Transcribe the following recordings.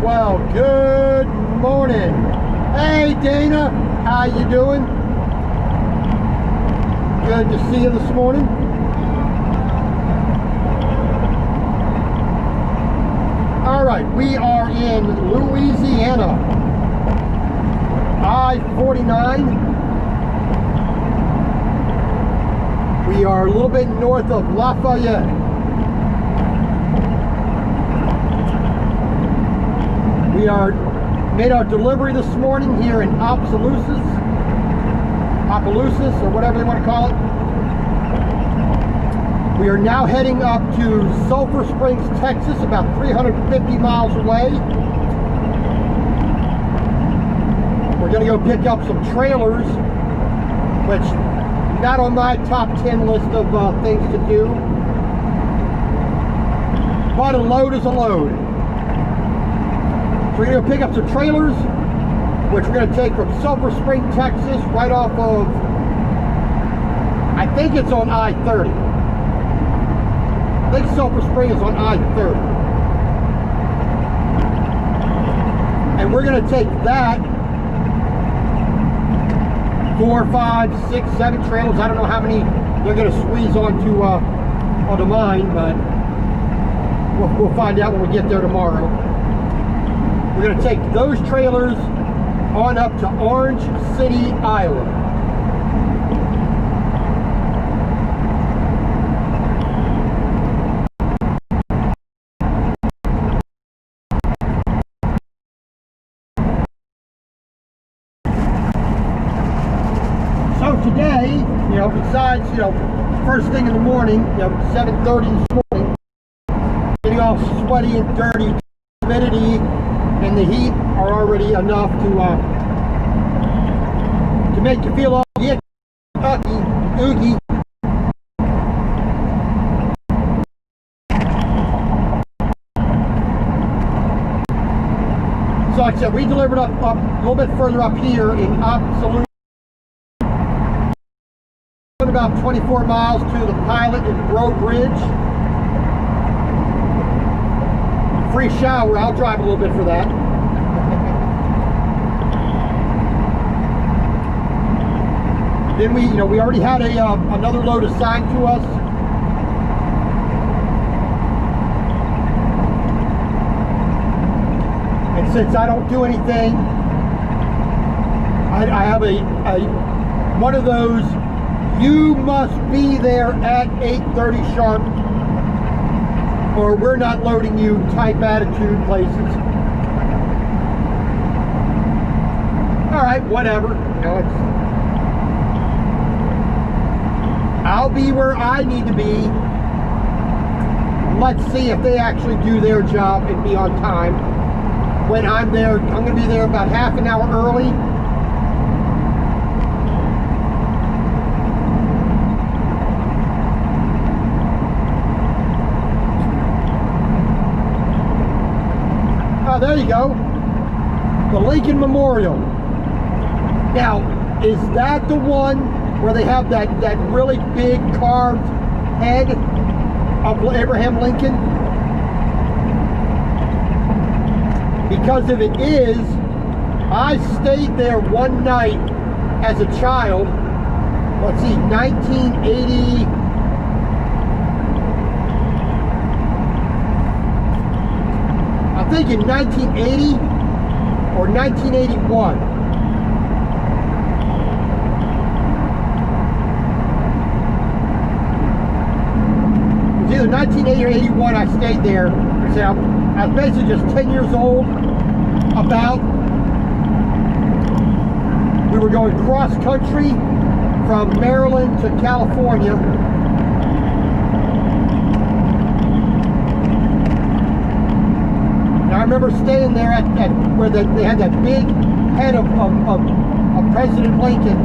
Well, good morning. Hey, Dana, how you doing? Good to see you this morning. All right, we are in Louisiana, I-49. We are a little bit north of Lafayette. We made our delivery this morning here in Opelousas, or whatever they want to call it. We are now heading up to Sulphur Springs, Texas, about 350 miles away. We're going to go pick up some trailers, which not on my top 10 list of things to do, but a load is a load. So we're going to pick up some trailers, which we're going to take from Sulphur Springs, Texas, right off of, I think it's on I-30. I think Sulphur Springs is on I-30. And we're going to take that 4, 5, 6, 7 trailers. I don't know how many they're going to squeeze onto mine, but we'll find out when we get there tomorrow. We're going to take those trailers on up to Orange City, Iowa. So today, besides, first thing in the morning, 7:30 this morning, getting all sweaty and dirty, humidity and the heat are already enough to make you feel all yicky, oogie. So like I said, we delivered up a little bit further up here in Opelousas. About 24 miles to the Pilot and Bro Bridge. Free shower. I'll drive a little bit for that. Then we already had another load assigned to us. And since I don't do anything, I have one of those. You must be there at 8:30 sharp, or we're not loading you type attitude places. All right, whatever. I'll be where I need to be. Let's see if they actually do their job and be on time. When I'm there, I'm going to be there about half an hour early. There you go, the Lincoln Memorial. Now, is that the one where they have that really big carved head of Abraham Lincoln? Because if it is, I stayed there one night as a child. Let's see, 1980. I think in 1980 or 1981. It was either 1980 or 81 I stayed there. So I was basically just 10 years old, about. We were going cross country from Maryland to California. I remember staying there at where they had that big head of President Lincoln,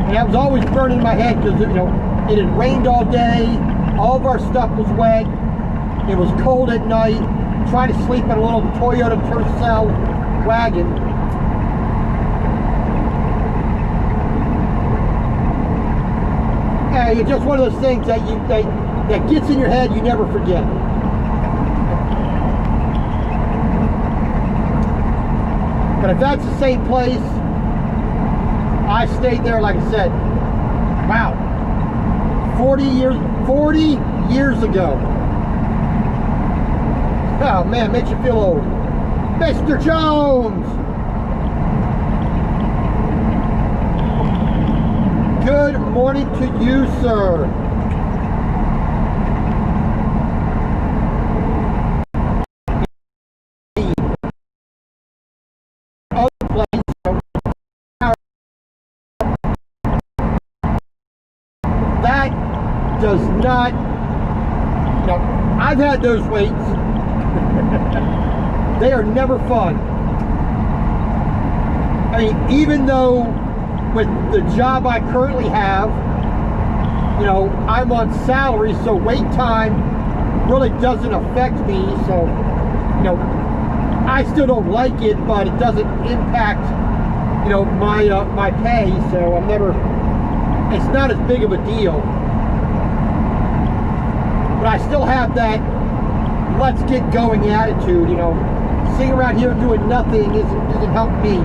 and that was always burning in my head because it had rained all day, all of our stuff was wet, it was cold at night. Trying to sleep in a little Toyota Tercel wagon. It's just one of those things that gets in your head, you never forget. But if that's the same place, I stayed there, like I said, wow, 40 years ago. Oh man, makes you feel old. Mr. Jones! Good morning to you, sir. That does not, you know, I've had those weights. They are never fun. I mean, even though with the job I currently have, you know, I'm on salary, so wait time really doesn't affect me. So, you know, I still don't like it, but it doesn't impact, you know, my pay. So I'm never, it's not as big of a deal. But I still have that let's get going attitude, you know. Sitting around here doing nothing doesn't help me.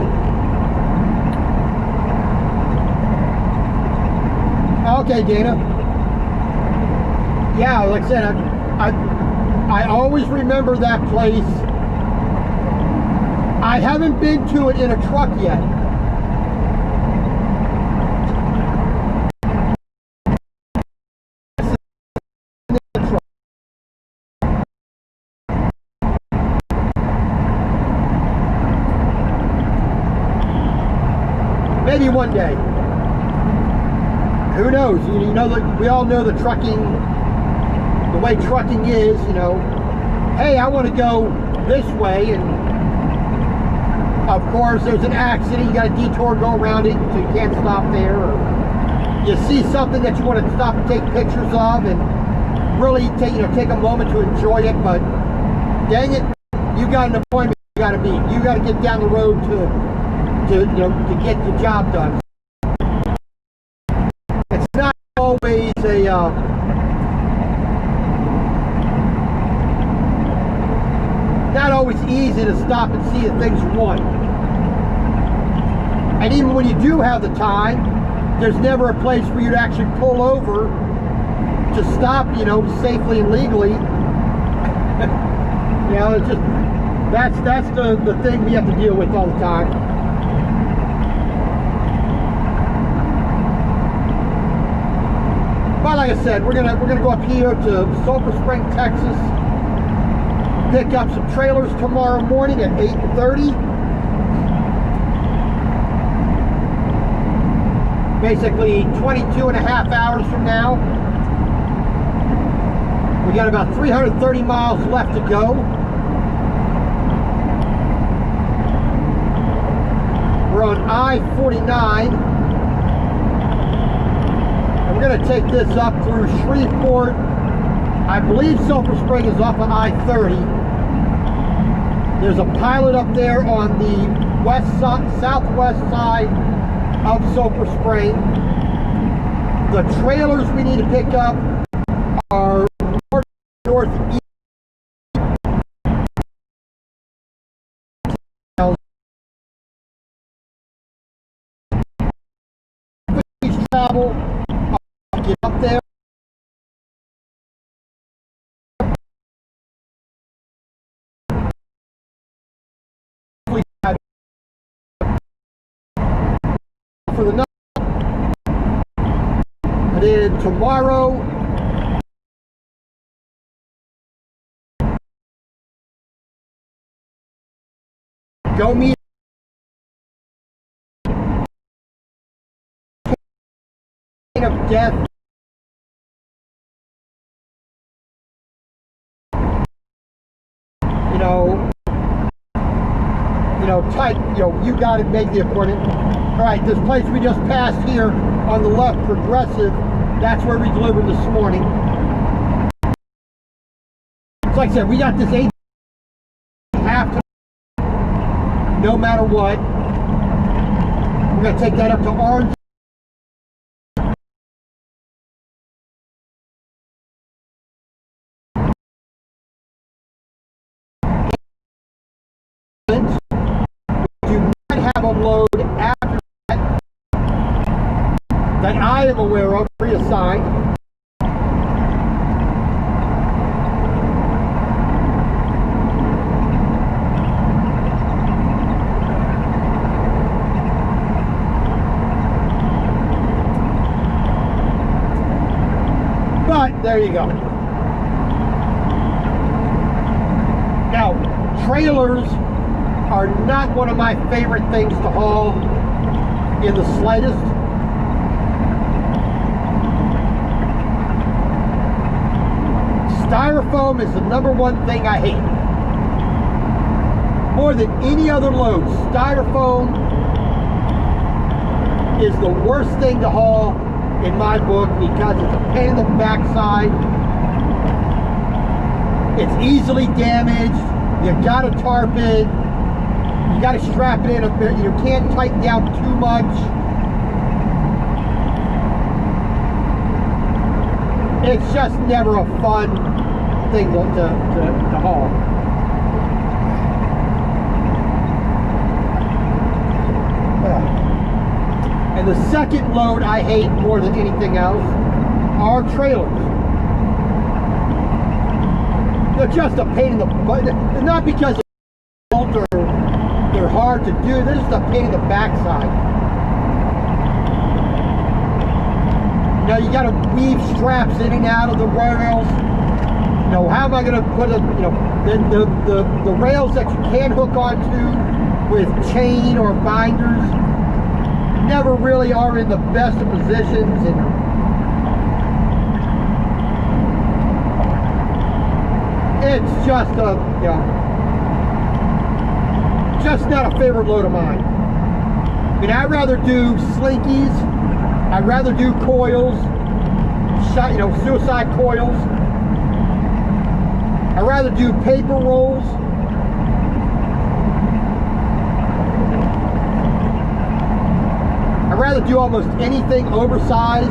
Okay, Dana. Yeah, like I said, I always remember that place. I haven't been to it in a truck yet. Maybe one day. Who knows? You know, we all know the trucking, the way trucking is, you know. Hey, I want to go this way, and of course there's an accident, you got a detour, go around it, so you can't stop there. Or you see something that you want to stop and take pictures of and really take a moment to enjoy it, but dang it, you got an appointment you got to meet. You got to get down the road to get the job done. It's not always a not always easy to stop and see the things you want. And even when you do have the time, there's never a place for you to actually pull over to stop, you know, safely and legally. You know, it's just that's the thing we have to deal with all the time. But like I said, we're gonna go up here to Sulphur Spring, Texas. Pick up some trailers tomorrow morning at 8:30. Basically 22 and a half hours from now. We got about 330 miles left to go. We're on I-49. We're going to take this up through Shreveport. I believe Sulphur Spring is off of I-30. There's a pilot up there on the southwest side of Sulphur Spring. The trailers we need to pick up are northeast. Travel. Get up there. For the night. And then tomorrow, go meet of death. Tight, you got to make the appointment. All right, this place we just passed here on the left, Progressive, that's where we delivered this morning. So like I said, we got this 8.5 no matter what. We're going to take that up to Orange. some load after that I am aware of, reassigned. But there you go. Now, trailers are not one of my favorite things to haul in the slightest. Styrofoam is the number one thing I hate. More than any other load, styrofoam is the worst thing to haul in my book because it's a pain in the backside. It's easily damaged. You gotta tarp it. You gotta strap it in a bit. You can't tighten down too much. It's just never a fun thing to haul. And the second load I hate more than anything else are trailers. They're just a pain in the butt. Not because they're hard to do, they're just a pain in the backside. Now you got to weave straps in and out of the rails. You know, how am I going to put the rails that you can hook onto with chain or binders never really are in the best of positions, and it's just just not a favorite load of mine. I mean, I'd rather do slinkies. I'd rather do coils, suicide coils. I'd rather do paper rolls. I'd rather do almost anything oversized.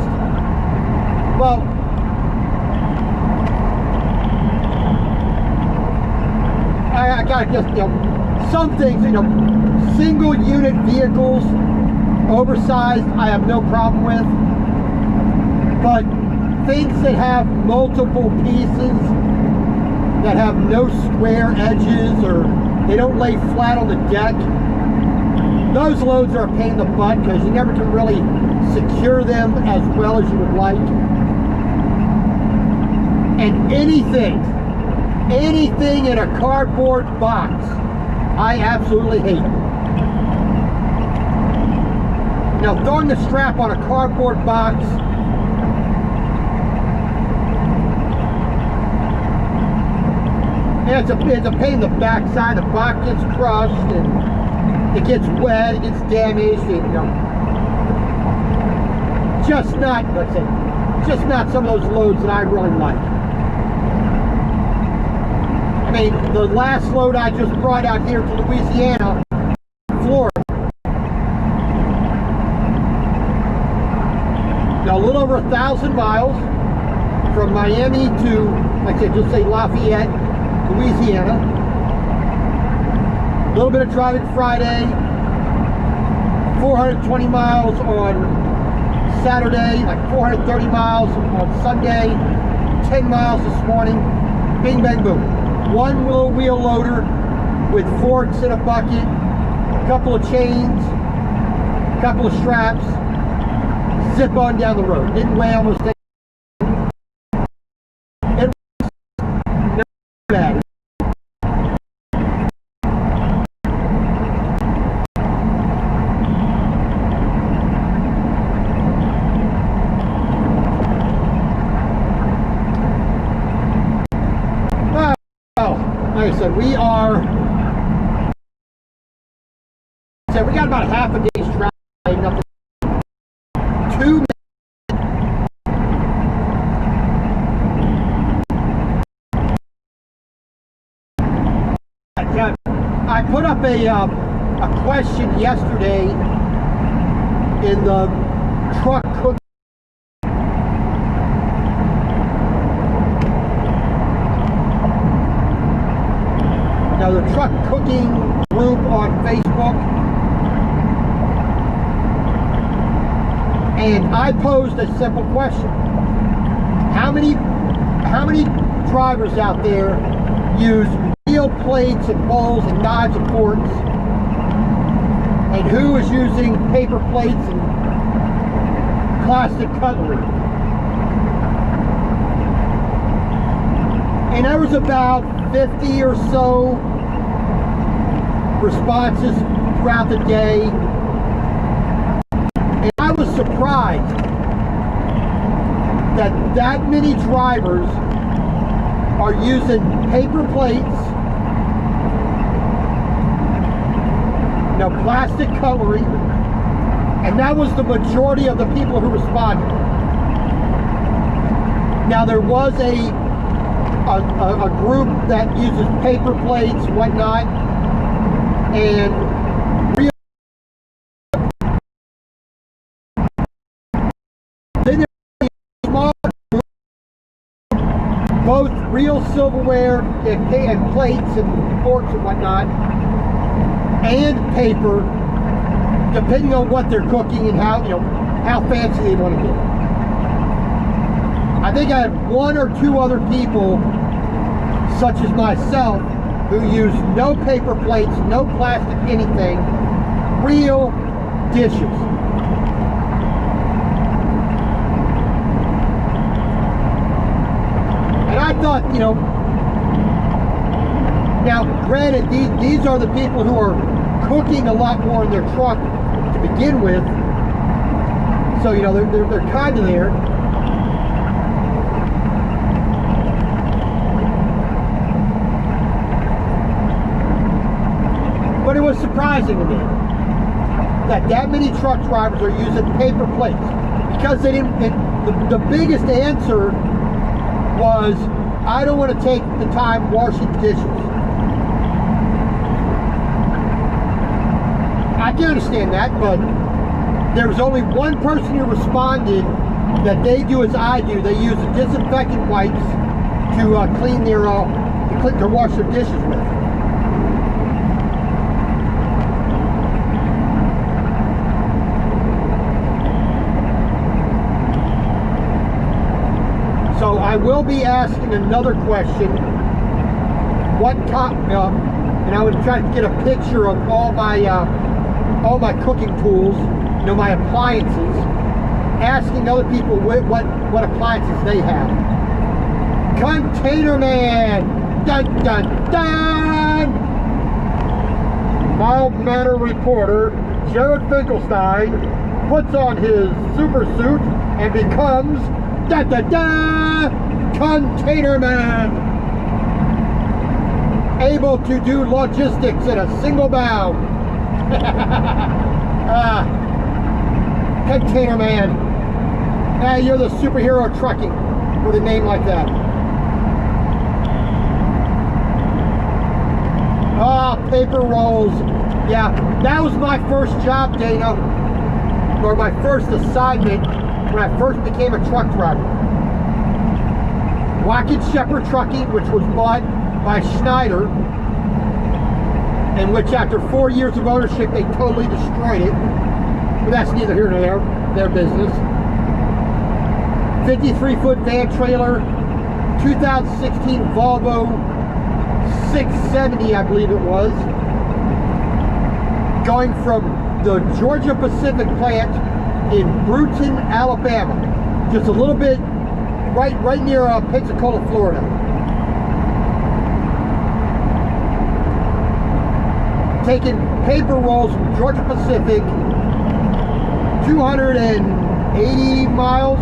Well, I gotta just, some things, single unit vehicles, oversized, I have no problem with. But things that have multiple pieces, that have no square edges, or they don't lay flat on the deck, those loads are a pain in the butt because you never can really secure them as well as you would like. And anything in a cardboard box, I absolutely hate. Now, throwing the strap on a cardboard box, it's a pain in the backside. The box gets crushed, and it gets wet, it gets damaged, and just not some of those loads that I really like. I mean, the last load I just brought out here to Louisiana, Florida, a little over 1,000 miles from Miami to, like I said, just say Lafayette, Louisiana. A little bit of driving Friday, 420 miles on Saturday, like 430 miles on Sunday, 10 miles this morning, bing, bang, boom. One little wheel loader with forks in a bucket, a couple of chains, a couple of straps, zip on down the road. Didn't weigh almost anything. It was not bad. Like I said, we got about half a day's traveling up to 2 minutes. I put up a question yesterday in the truck cooking. Now, the truck cooking group on Facebook, And I posed a simple question. How many drivers out there use real plates and bowls and knives and forks? And who is using paper plates and plastic cutlery? And there was about 50 or so responses throughout the day. And I was surprised that many drivers are using paper plates, plastic cutlery, and that was the majority of the people who responded. Now there was a group that uses paper plates, whatnot, and then there's a small group, both real silverware and plates and forks and whatnot, and paper, depending on what they're cooking and how fancy they want to get. I think I had one or two other people, such as myself, who use no paper plates, no plastic anything, real dishes. And I thought, now granted, these are the people who are cooking a lot more in their truck to begin with, so they're kind of there. But it was surprising to me that many truck drivers are using paper plates, because they didn't. The biggest answer was, I don't want to take the time washing dishes. I can understand that, but there was only one person who responded that they do as I do. They use disinfectant wipes to clean to wash their dishes with. So I will be asking another question. And I would try to get a picture of all my cooking tools, my appliances, asking other people what appliances they have. Container Man! Dun dun dun! Mild-mannered reporter Jared Finkelstein puts on his super suit and becomes Container Man! Able to do logistics in a single bound. Container Man. You're the superhero of trucking with a name like that. Paper rolls. Yeah, that was my first job, Dana, or my first assignment when I first became a truck driver. Watkins Shepherd Trucking, which was bought by Schneider, in which after 4 years of ownership they totally destroyed it, but that's neither here nor there, their business. 53-foot van trailer, 2016 Volvo 670, I believe it was, going from the Georgia Pacific plant in Brewton, Alabama, just a little bit right near Pensacola, Florida. Taking paper rolls from Georgia Pacific, 280 miles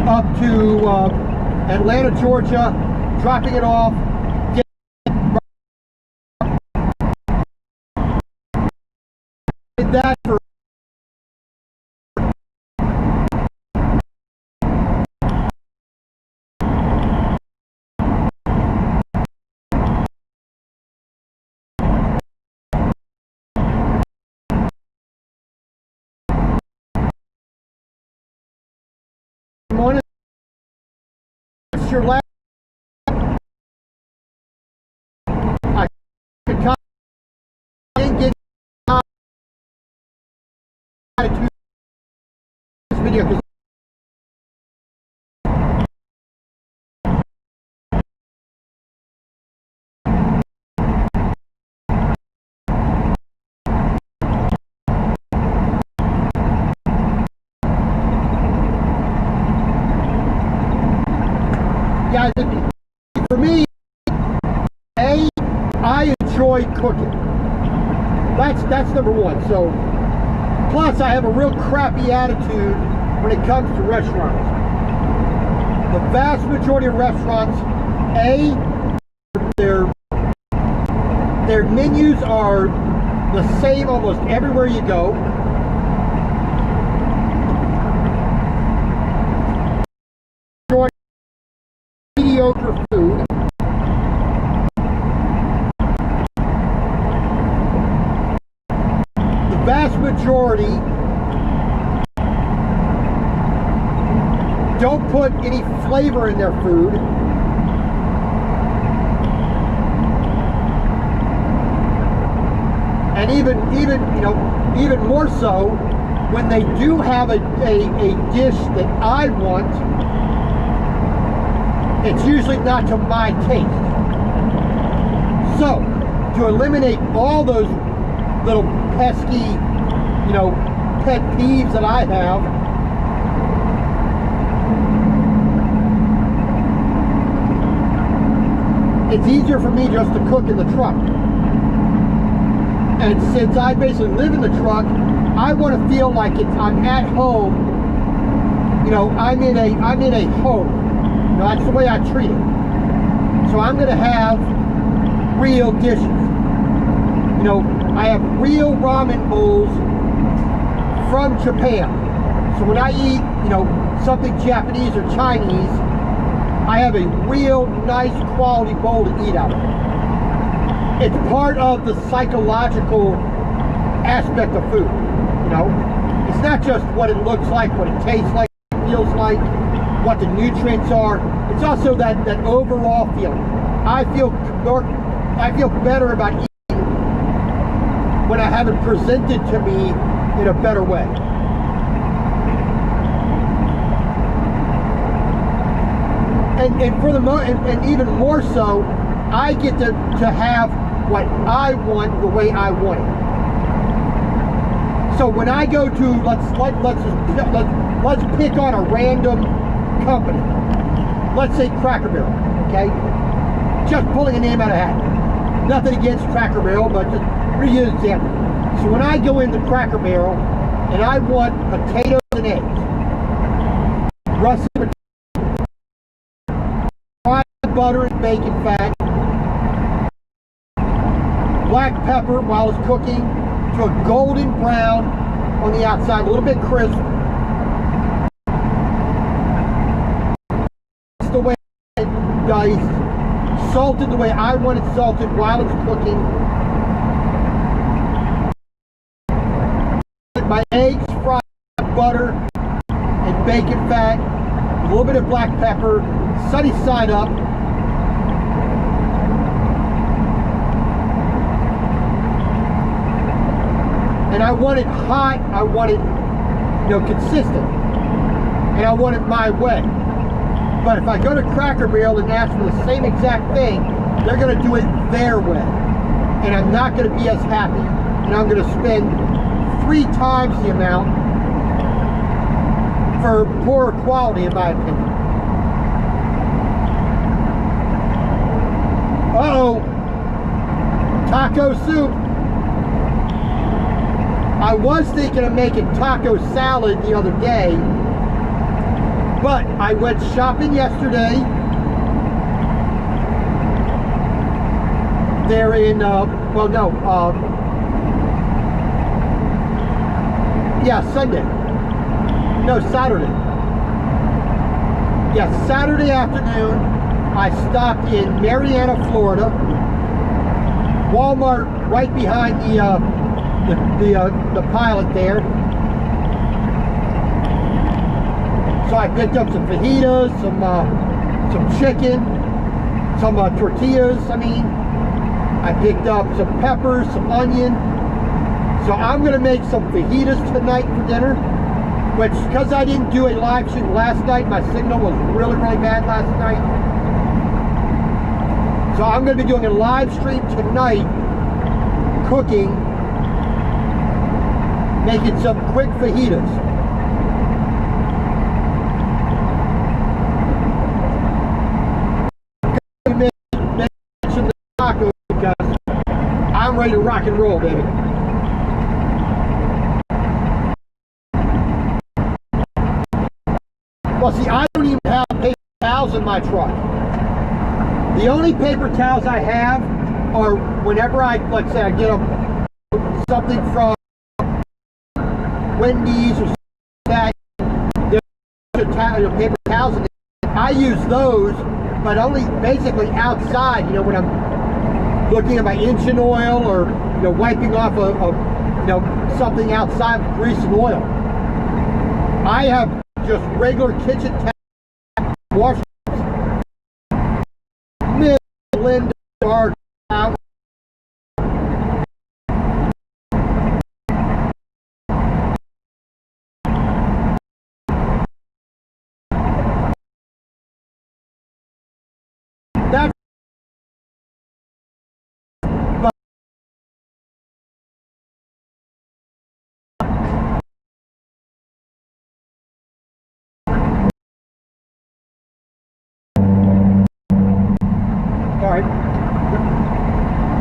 up to Atlanta, Georgia, dropping it off. Did that for morning. It's your last. I didn't get attitude Yeah, 'cause yeah, for me, I enjoy cooking. That's number one. So, plus I have a real crappy attitude when it comes to restaurants. The vast majority of restaurants, their menus are the same almost everywhere you go. Mediocre food. The vast majority don't put any flavor in their food. And even more so, when they do have a dish that I want, it's usually not to my taste. So, to eliminate all those little pesky, pet peeves that I have, it's easier for me just to cook in the truck. And since I basically live in the truck, I want to feel like I'm at home. I'm in a home. That's the way I treat it. So I'm going to have real dishes. I have real ramen bowls from Japan. So when I eat, something Japanese or Chinese, I have a real nice quality bowl to eat out of. It's part of the psychological aspect of food. It's not just what it looks like, what it tastes like, what it feels like, what the nutrients are. It's also that overall feeling. I feel better about eating when I have it presented to me in a better way. And for and even more so, I get to have what I want the way I want it. So when I go to let's pick on a random company. Let's say Cracker Barrel, okay? Just pulling a name out of a hat. Nothing against Cracker Barrel, but just reuse an example. So when I go into Cracker Barrel and I want potatoes and eggs, russet potatoes, fried butter and bacon fat, black pepper while it's cooking to a golden brown on the outside, a little bit crisp. That's the way it's diced, salted the way I want it salted while it's cooking. My eggs fried with butter and bacon fat, a little bit of black pepper, sunny side up. And I want it hot, I want it, consistent. And I want it my way. But if I go to Cracker Barrel and ask for the same exact thing, they're going to do it their way. And I'm not going to be as happy. And I'm going to spend 3 times the amount for poorer quality, in my opinion. Uh-oh. Taco soup. I was thinking of making taco salad the other day, but I went shopping yesterday. They're in, Sunday. No, Saturday. Yeah, Saturday afternoon, I stopped in Marianna, Florida. Walmart right behind the pilot there. So I picked up some fajitas, some chicken, some tortillas. I picked up some peppers, some onion. So I'm gonna make some fajitas tonight for dinner. which, because I didn't do a live stream last night, my signal was really, really bad last night. So I'm going to be doing a live stream tonight, cooking, making some quick fajitas. Mention the taco because I'm ready to rock and roll, baby. Well, see, I don't even have paper towels in my truck. The only paper towels I have are whenever let's say I get something from Wendy's or that, there's paper towels in there. I use those, but only basically outside, you know, when I'm looking at my engine oil or, you know, wiping off you know, something outside with grease and oil. I have just regular kitchen towel, wash, Linda, dark out. That's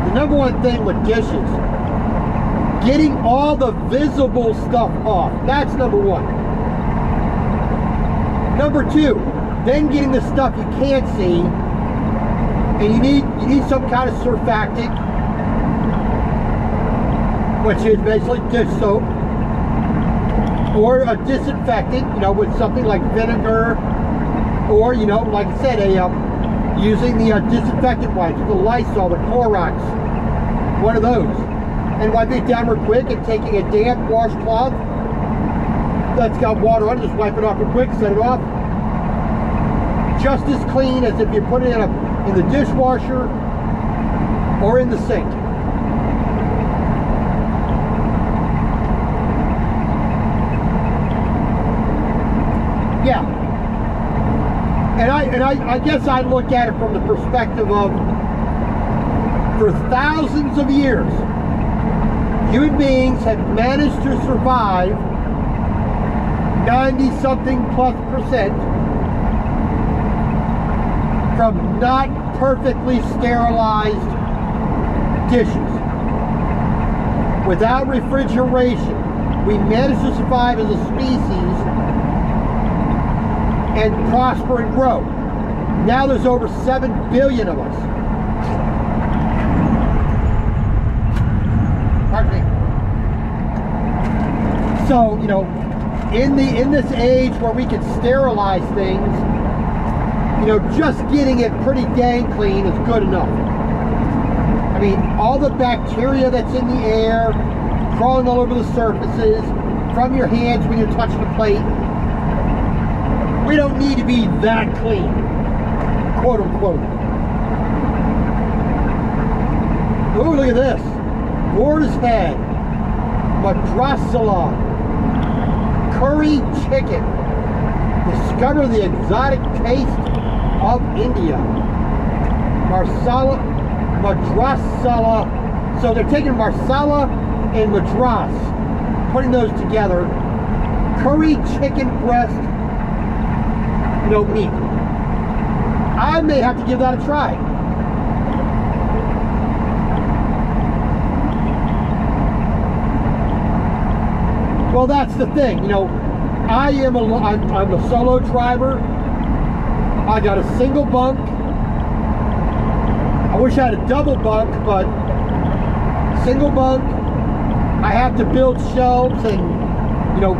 the number one thing with dishes, getting all the visible stuff off. That's number one. Number two, then getting the stuff you can't see, and you need some kind of surfactant, which is basically dish soap, or a disinfectant, you know, with something like vinegar, or, you know, like I said, using the disinfectant wipes, the Lysol, the Clorox, one of those, and wiping it down real quick and taking a damp washcloth that's got water on it, just wipe it off real quick, set it off. Just as clean as if you put it in the dishwasher or in the sink. Yeah. And I guess I look at it from the perspective of, for thousands of years, human beings have managed to survive 90-something+% from not perfectly sterilized dishes. Without refrigeration, we managed to survive as a species and prosper and grow. Now there's over 7 billion of us. Pardon me. So, you know, in this age where we can sterilize things, you know, just getting it pretty dang clean is good enough. I mean, all the bacteria that's in the air, crawling all over the surfaces, from your hands when you're touching the plate, we don't need to be that clean, quote unquote. Ooh, look at this. Boar's Head, Madrasala, curry chicken. Discover the exotic taste of India. Madrasala. So they're taking Marsala and Madras, putting those together. Curry chicken breast, no meat. I may have to give that a try. Well, that's the thing, you know, I'm a solo driver. I got a single bunk. I wish I had a double bunk, but single bunk. I have to build shelves and, you know,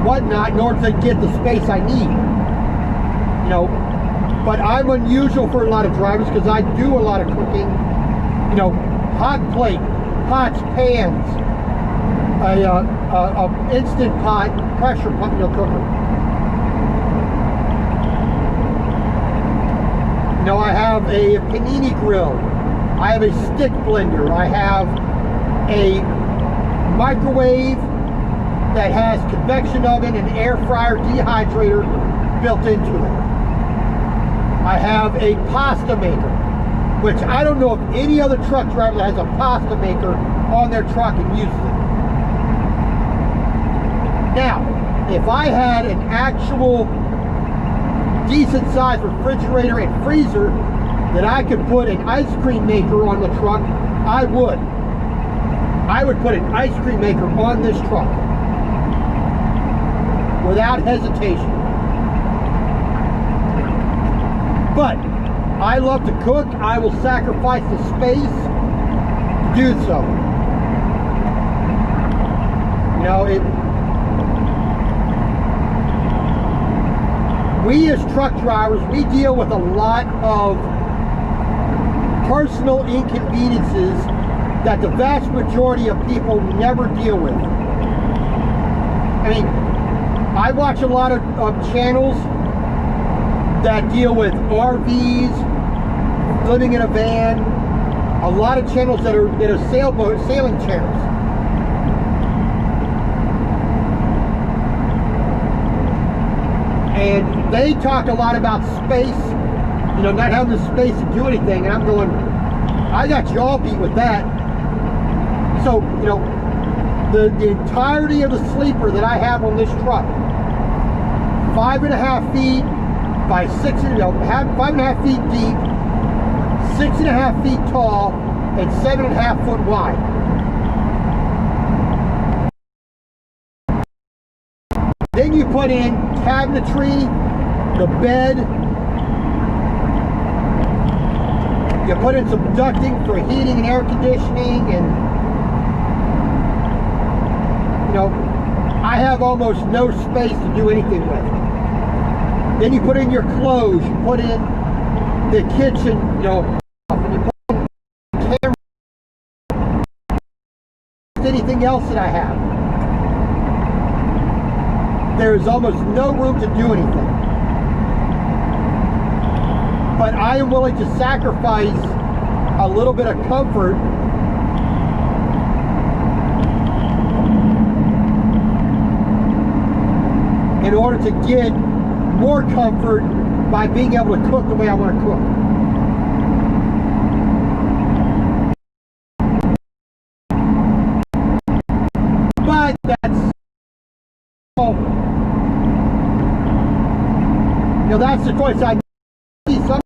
whatnot in order to get the space I need. You know, but I'm unusual for a lot of drivers because I do a lot of cooking. You know, hot plate, pots, pans, a instant pot, pressure pot, you know, cooker. You know, I have a panini grill. I have a stick blender. I have a microwave that has convection oven and air fryer dehydrator built into it. I have a pasta maker, which I don't know if any other truck driver that has a pasta maker on their truck and uses it. Now, if I had an actual decent sized refrigerator and freezer that I could put an ice cream maker on the truck, I would. I would put an ice cream maker on this truck without hesitation. But I love to cook. I will sacrifice the space to do so. You know, we as truck drivers, we deal with a lot of personal inconveniences that the vast majority of people never deal with. I mean, I watch a lot of channels that deal with RVs, living in a van, a lot of channels that are sailing channels. And they talk a lot about space, you know, not having the space to do anything, and I'm going, I got y'all beat with that. So, you know, the entirety of the sleeper that I have on this truck, 5.5 feet by 6, you know, 5.5 feet deep, 6.5 feet tall, and 7.5 foot wide. Then you put in cabinetry, the bed, you put in some ducting for heating and air conditioning, and you know, I have almost no space to do anything with. Then you put in your clothes, you put in the kitchen, you know, and you put in the camera, anything else that I have. There is almost no room to do anything. But I am willing to sacrifice a little bit of comfort in order to get more comfort by being able to cook the way I want to cook. But that's, you know, that's the choice I see. Some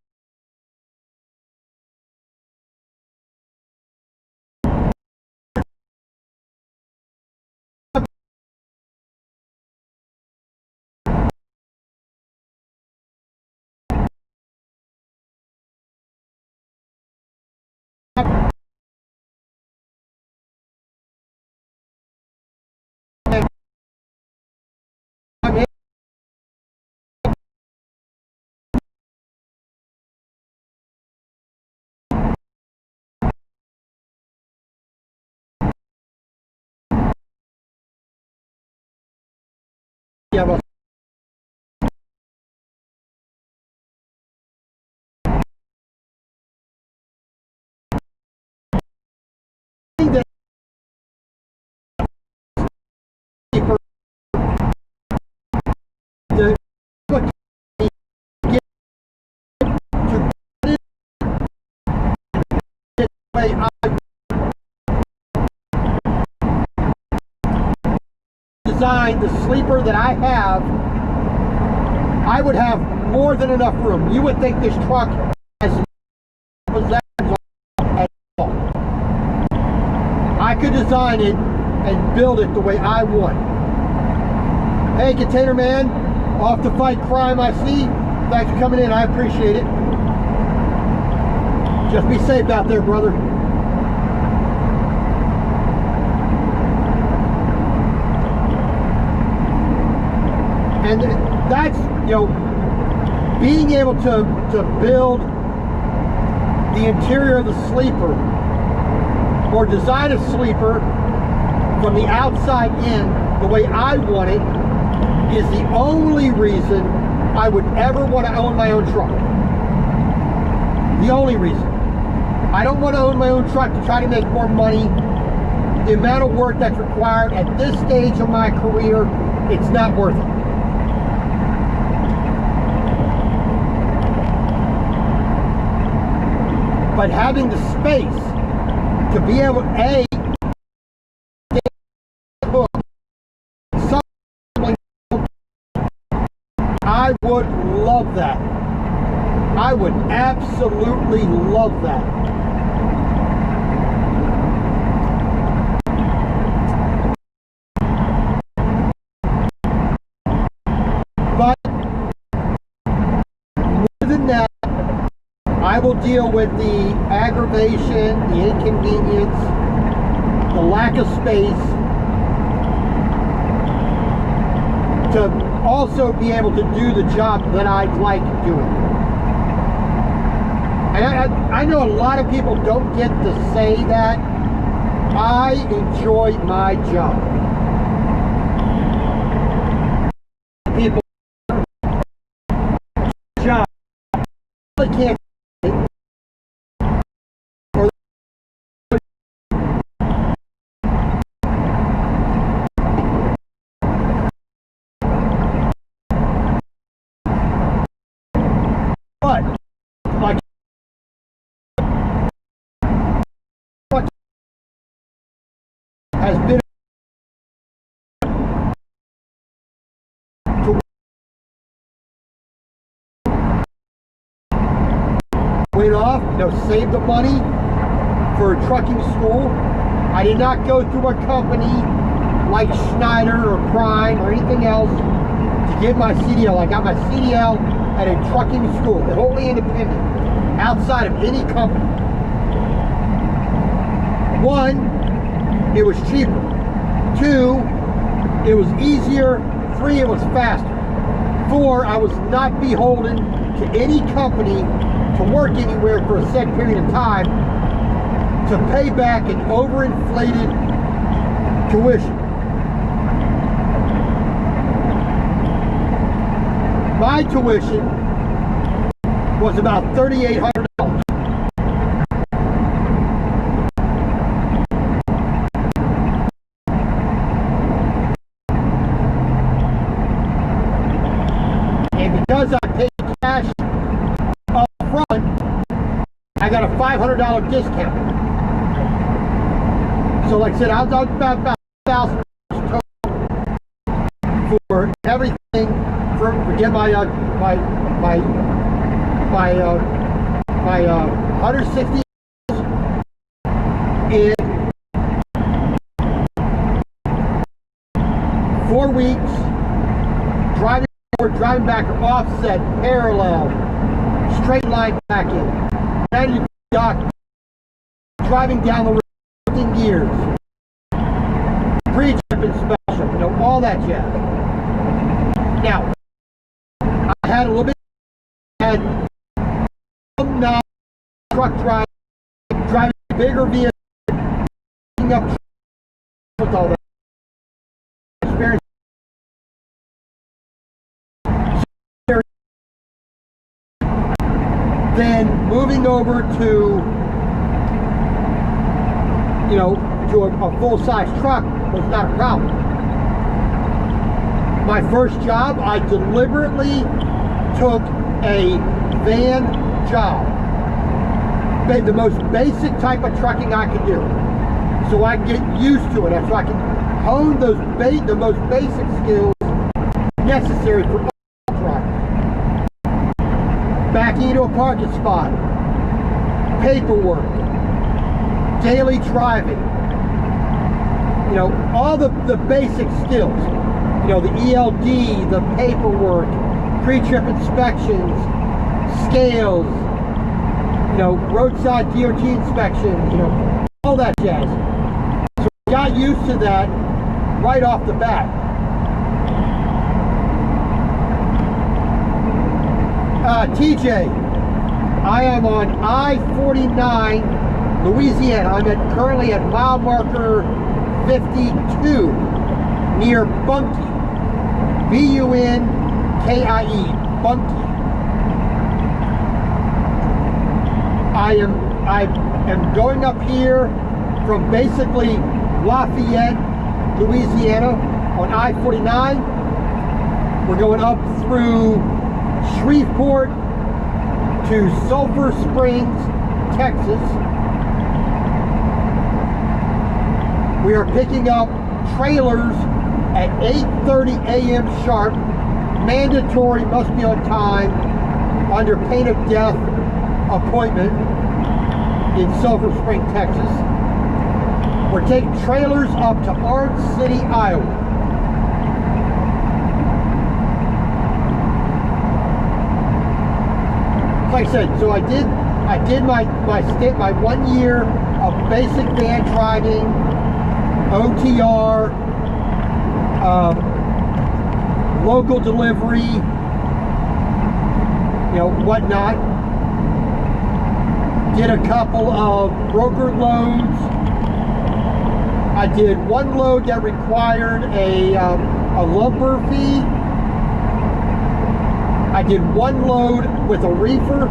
yeah, well, I designed the sleeper that I have, I would have more than enough room. You would think this truck has possessions at all. I could design it and build it the way I want. Hey, Container Man, off to fight crime, I see. Thanks for coming in, I appreciate it. Just be safe out there, brother. And that's, you know, being able to build the interior of the sleeper or design a sleeper from the outside in the way I want it is the only reason I would ever want to own my own truck. The only reason. I don't want to own my own truck to try to make more money the amount of work that's required at this stage of my career, it's not worth it. But having the space to be able to I would love that. I would absolutely love that. But more than that, I will deal with the aggravation, the inconvenience, the lack of space, to also be able to do the job that I like doing. And I know a lot of people don't get to say that. I enjoy my job. People job really can't. But like has been to went off, save the money for trucking school. I did not go through a company like Schneider or Prime or anything else to get my CDL. I got my CDL at a trucking school, wholly independent, outside of any company. One, it was cheaper. Two, it was easier. Three, it was faster. Four, I was not beholden to any company to work anywhere for a set period of time to pay back an overinflated tuition. My tuition was about $3,800. And because I paid cash up front, I got a $500 discount. So like I said, I was about $1,000 total for everything. Forget my 160 in 4 weeks, driving forward, driving back, offset, parallel, straight line back in, and dock, driving down the road, shifting gears, pre-trip inspection, all that jazz. Now, I had a little bit, had some knowledge, truck driving bigger vehicles, up with all that experience. Then moving over to, to a full-size truck was not a problem. My first job, I deliberately took a van job. The most basic type of trucking I could do. So I can get used to it. So I can hone the most basic skills necessary for trucking. Backing into a parking spot, paperwork, daily driving, all the basic skills. The ELD, the paperwork, pre-trip inspections, scales, roadside DOT inspections, all that jazz. So I got used to that right off the bat. TJ, I am on I-49, Louisiana. I'm currently at mile marker 52 near Bunkie. B-U-N-K-I-E, Bunkie. I am going up here from basically Lafayette, Louisiana on I-49. We're going up through Shreveport to Sulphur Springs, Texas. We are picking up trailers at 8:30 a.m. sharp. Mandatory, must be on time, under pain of death appointment in Sulphur Springs, Texas. We're taking trailers up to Orange City, Iowa. Like I said, so I did my 1 year of basic van driving, OTR, local delivery, whatnot. Did a couple of broker loads. I did one load that required a lumper fee. I did one load with a reefer.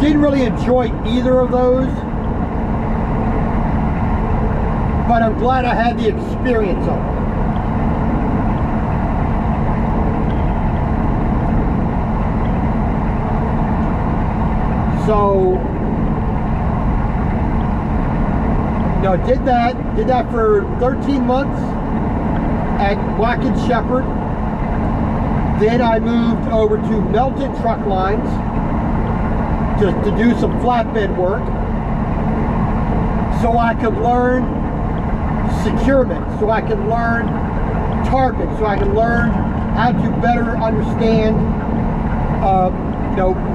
Didn't really enjoy either of those, but I'm glad I had the experience of it. So, did that for 13 months at Watkins Shepherd. Then I moved over to Melton Truck Lines to do some flatbed work, so I could learn securement, so I could learn tarping, so I could learn how to better understand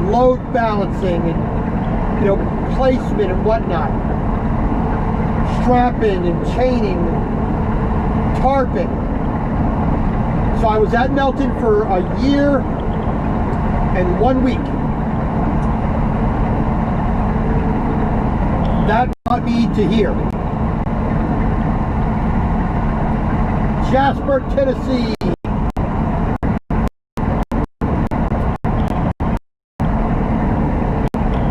load balancing and placement and whatnot, strapping and chaining, tarping. So I was at Melton for a year and 1 week. That brought me to here, Jasper, Tennessee.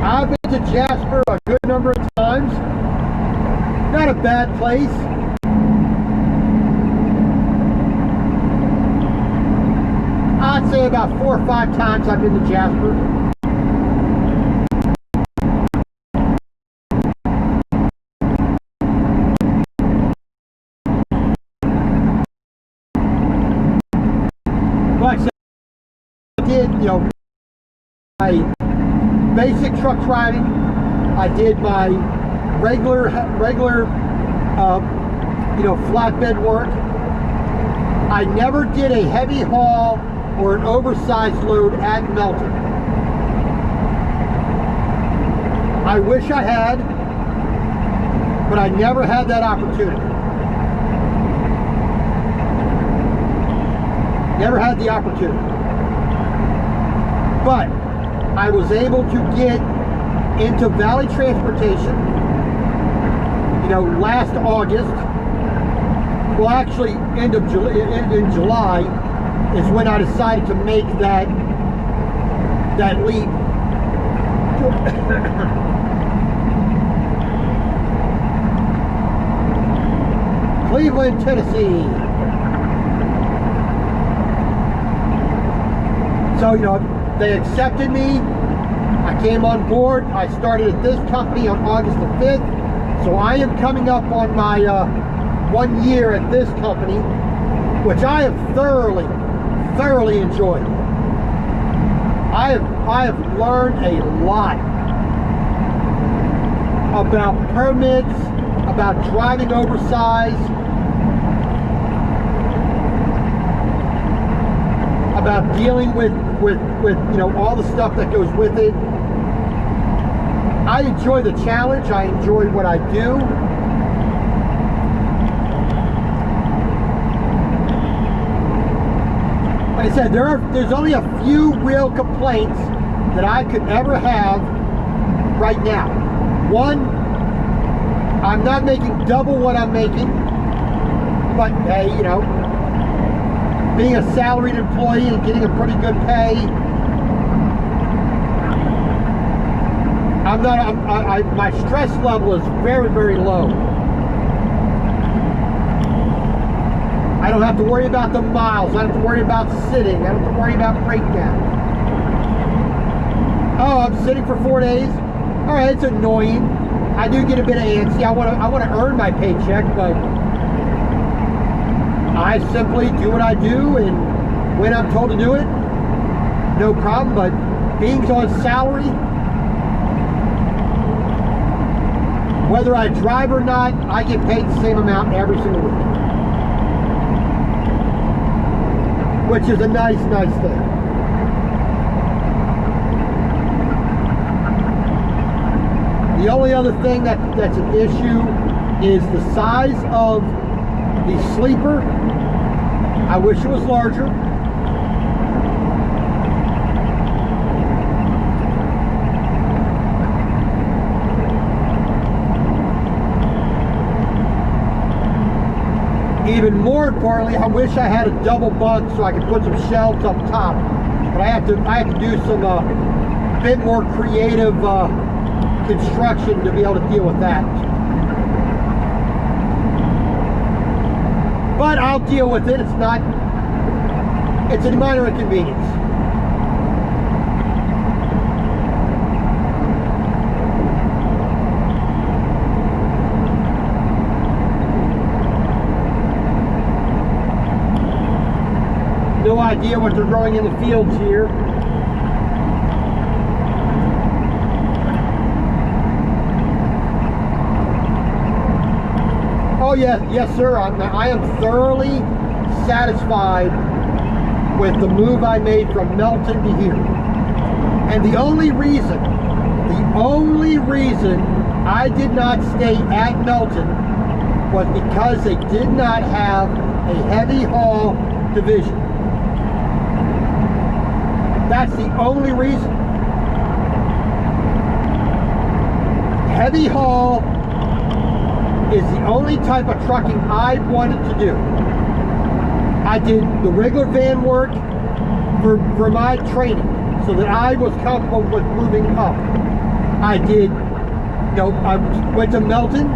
I've been to Jasper a good number of times. Not a bad place. I'd say about 4 or 5 times I've been to Jasper. Like I said, I did, my basic truck driving. I did my regular, flatbed work. I never did a heavy haul or an oversized load at Melton. I wish I had, but I never had that opportunity. Never had the opportunity. But I was able to get into Valley Transportation, last August. Well, actually, end of in July is when I decided to make that leap. Cleveland, Tennessee. So, they accepted me. I came on board. I started at this company on August the 5th. So I am coming up on my 1 year at this company, which I have thoroughly enjoyed. I have learned a lot about permits, about driving oversized, about dealing with all the stuff that goes with it. I enjoy the challenge. I enjoy what I do. Like I said, there's only a few real complaints that I could ever have right now. One, I'm not making double what I'm making, but hey, being a salaried employee and getting a pretty good pay, I'm not, my stress level is very, very low. I don't have to worry about the miles. I don't have to worry about sitting. I don't have to worry about breakdowns. Oh, I'm sitting for 4 days. All right, it's annoying. I do get a bit of antsy. I want to earn my paycheck, but I simply do what I do, and when I'm told to do it, no problem. But being on salary, whether I drive or not, I get paid the same amount every single week, which is a nice thing. The only other thing that's an issue is the size of the sleeper. I wish it was larger. Even more importantly, I wish I had a double bunk so I could put some shelves up top. But I have to do some bit more creative construction to be able to deal with that. But I'll deal with it. It's a minor inconvenience. No idea what they're growing in the fields here. Oh yes sir, I am thoroughly satisfied with the move I made from Melton to here. And the only reason I did not stay at Melton was because they did not have a heavy haul division. That's the only reason. Heavy haul is the only type of trucking I wanted to do. I did the regular van work for my training so that I was comfortable with moving up. I went to Melton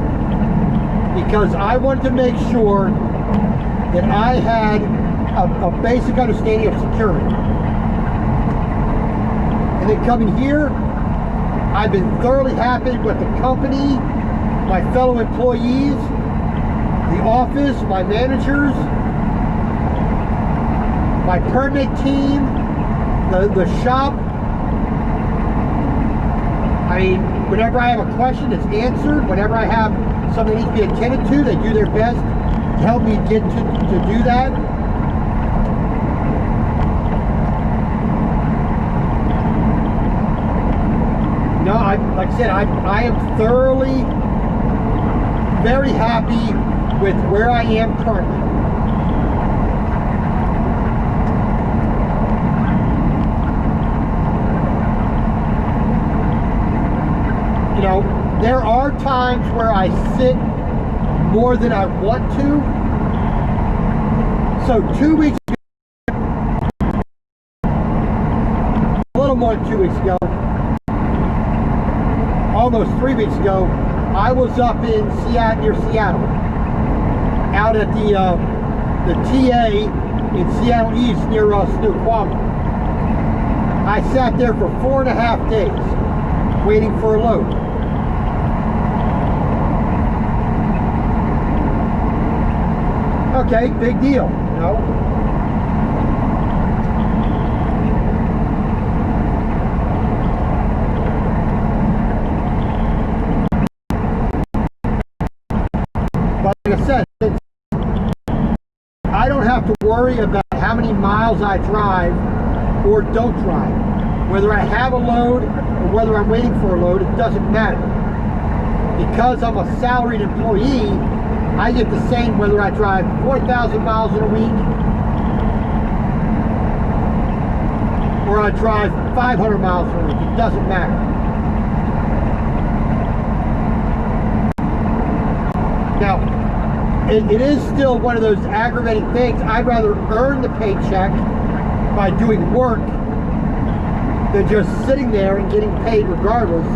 because I wanted to make sure that I had a basic understanding of security. And then coming here, I've been thoroughly happy with the company, my fellow employees, the office, my managers, my permit team, the shop. I mean, whenever I have a question, it's answered. Whenever I have something that needs to be attended to, they do their best to help me get to do that. No, like I said, I am thoroughly very happy with where I am currently. You know, there are times where I sit more than I want to. So 2 weeks ago, a little more than 2 weeks ago, almost 3 weeks ago, I was up in Seattle, near Seattle, out at the TA in Seattle East near Snoqualmie. I sat there for 4.5 days waiting for a load. Okay, big deal, you know. But like I said, I don't have to worry about how many miles I drive or don't drive. Whether I have a load or whether I'm waiting for a load, it doesn't matter. Because I'm a salaried employee, I get the same whether I drive 4,000 miles in a week or I drive 500 miles in a week. It doesn't matter. Now, it is still one of those aggravating things. I'd rather earn the paycheck by doing work than just sitting there and getting paid regardless.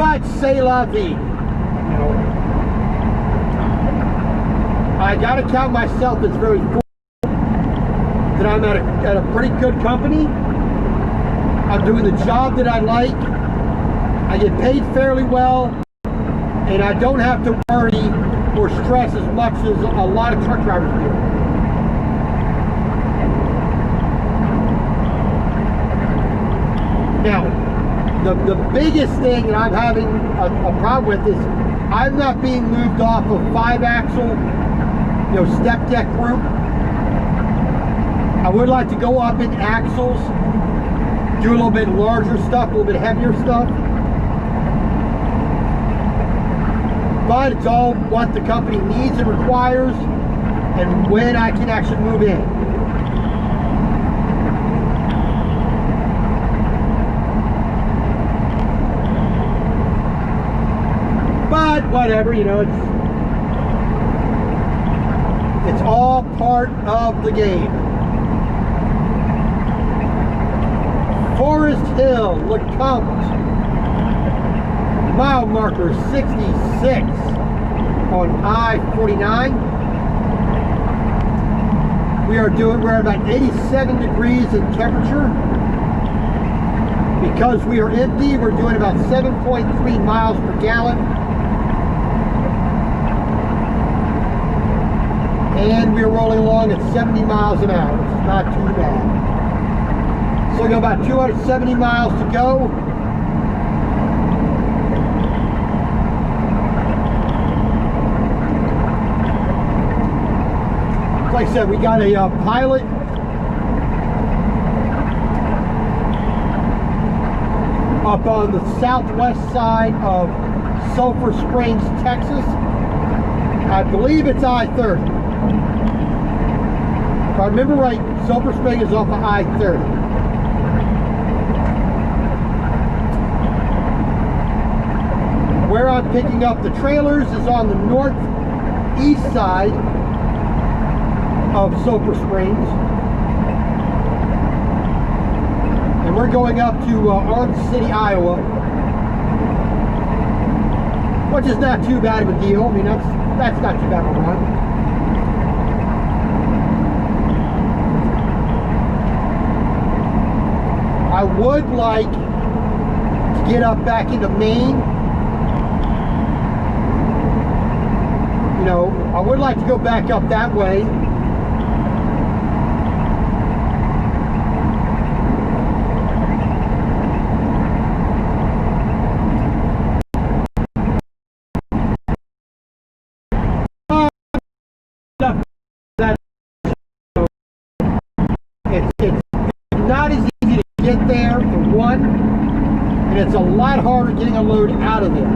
But c'est la vie. You know, I gotta count myself as very fortunate that I'm at a pretty good company. I'm doing the job that I like. I get paid fairly well, and I don't have to worry or stress as much as a lot of truck drivers do. Now, the biggest thing that I'm having a problem with is I'm not being moved off of 5-axle, you know, step deck group. I would like to go up in axles, do a little bit larger stuff, a little bit heavier stuff. But it's all what the company needs and requires and when I can actually move in. But whatever, you know, it's all part of the game. Forest Hill, LeCompte, mile marker 66 on I-49. We're about 87 degrees in temperature. Because we are empty, we're doing about 7.3 miles per gallon. And we're rolling along at 70 miles an hour. It's not too bad. So we got about 270 miles to go. Like I said, we got a pilot up on the southwest side of Sulphur Springs, Texas. I believe it's I-30. If I remember right, Sulphur Springs is off of I-30. Where I'm picking up the trailers is on the northeast side of Sulphur Springs. And we're going up to Orange City, Iowa. Which is not too bad of a deal. I mean, that's not too bad of a run. I would like to get up back into Maine. You know, I would like to go back up that way. It's not as easy to get there, for one, and it's a lot harder getting a load out of there.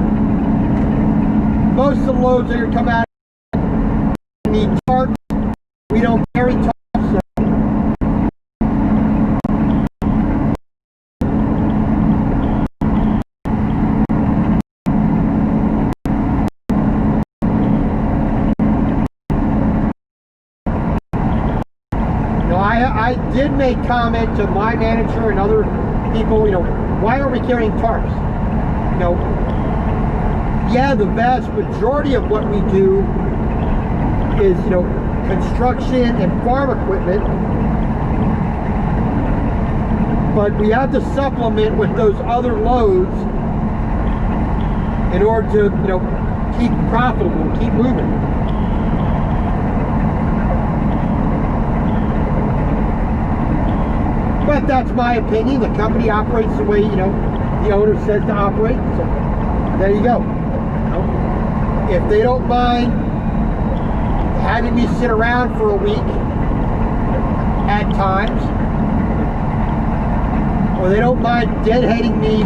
Most of the loads that are coming out need tarps. We don't carry tarps. I did make comment to my manager and other people, you know, why are we carrying tarps? You know, yeah, the vast majority of what we do is, you know, construction and farm equipment, but we have to supplement with those other loads in order to, you know, keep profitable, keep moving. But that's my opinion. The company operates the way, you know, the owner says to operate. So there you go. You know, if they don't mind having me sit around for a week at times, or they don't mind deadheading me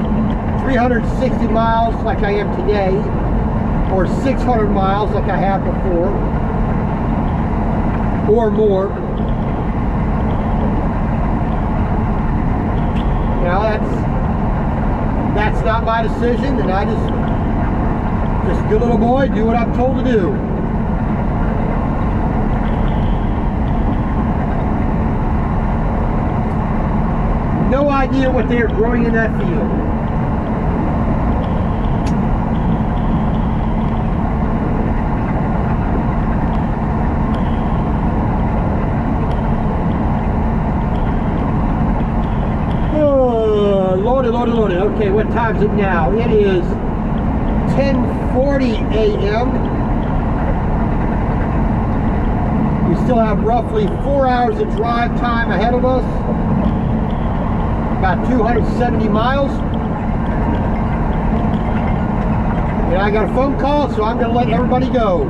360 miles like I am today, or 600 miles like I have before, or more. Now that's not my decision, and I just a good little boy, do what I'm told to do. No idea what they are growing in that field. Loaded, loaded. Okay, what time is it now? It is 10:40 a.m. We still have roughly 4 hours of drive time ahead of us. About 270 miles. And I got a phone call, so I'm going to let everybody go.